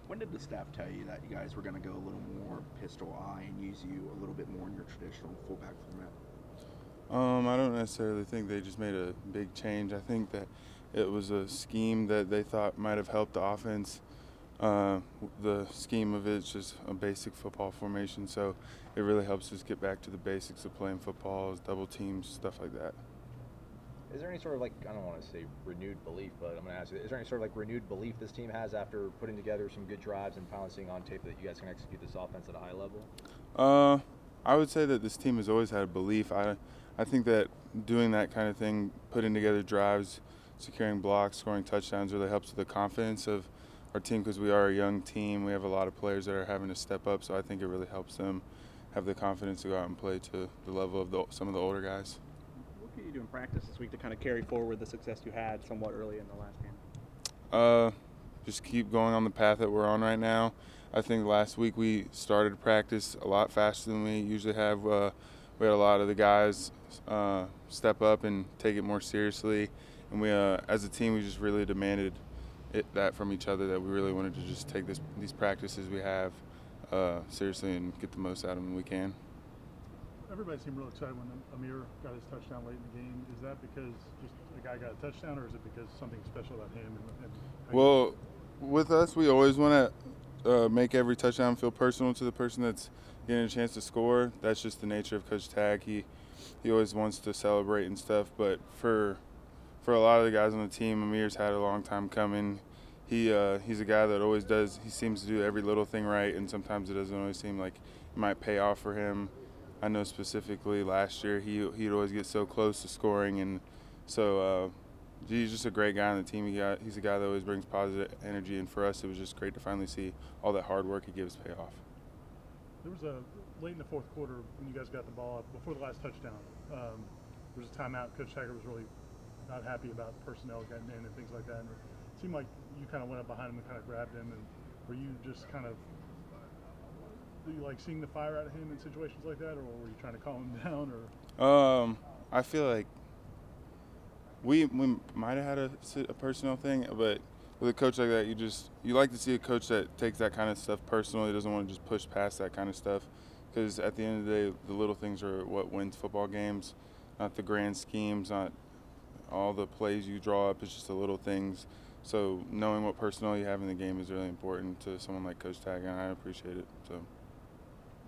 When did the staff tell you that you guys were going to go a little more pistol eye and use you a little bit more in your traditional fullback format? I don't necessarily think they just made a big change. I think that it was a scheme that they thought might have helped the offense. The scheme of it's just a basic football formation, so it really helps us get back to the basics of playing football, double teams, stuff like that. Is there any sort of I don't want to say renewed belief, but I'm going to ask you, is there any sort of renewed belief this team has after putting together some good drives and finally seeing on tape that you guys can execute this offense at a high level? I would say that this team has always had a belief. I think that doing that kind of thing, putting together drives, securing blocks, scoring touchdowns really helps with the confidence of our team because we are a young team. We have a lot of players that are having to step up, so I think it really helps them have the confidence to go out and play to the level of some of the older guys. What can you do in practice this week to kind of carry forward the success you had somewhat early in the last game? Just keep going on the path that we're on right now. I think last week we started practice a lot faster than we usually have. We had a lot of the guys step up and take it more seriously, and we, as a team, we just really demanded that from each other, that we really wanted to just take these practices we have seriously and get the most out of them we can. Everybody seemed real excited when Amir got his touchdown late in the game. Is that because just a guy got a touchdown, or is it because something special about him? Well, with us, we always want to make every touchdown feel personal to the person that's getting a chance to score. That's just the nature of Coach Tagg. He always wants to celebrate and stuff. But for a lot of the guys on the team, Amir's had a long time coming. He's a guy that always does. He seems to do every little thing right, and sometimes it doesn't always seem like it might pay off for him. I know specifically last year he'd always get so close to scoring, and so he's just a great guy on the team. He's a guy that always brings positive energy, and for us it was just great to finally see all that hard work he gives pay off. There was late in the fourth quarter when you guys got the ball before the last touchdown. There was a timeout. Coach Taggart was really not happy about personnel getting in and things like that. And it seemed like you kind of went up behind him and kind of grabbed him. And were you just kind of do you like seeing the fire out of him in situations like that, or were you trying to calm him down? Or I feel like we might have had a personnel thing, but with a coach like that, you like to see a coach that takes that kind of stuff personally. Doesn't want to just push past that kind of stuff, because at the end of the day, the little things are what wins football games, not the grand schemes, not all the plays you draw up. It's just the little things. So knowing what personnel you have in the game is really important to someone like Coach Taggart, and I appreciate it. So.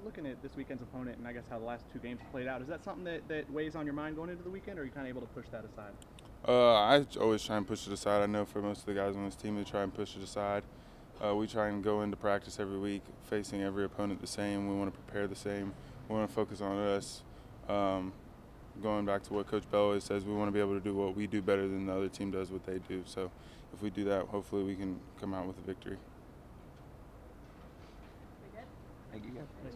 Looking at this weekend's opponent and I guess how the last two games played out, is that something that weighs on your mind going into the weekend, or are you kind of able to push that aside? I always try and push it aside. I know for most of the guys on this team, they try and push it aside. We try and go into practice every week facing every opponent the same. We want to prepare the same. We want to focus on us. Going back to what Coach Bell always says, we want to be able to do what we do better than the other team does what they do. So if we do that, hopefully we can come out with a victory. Thank you, guys.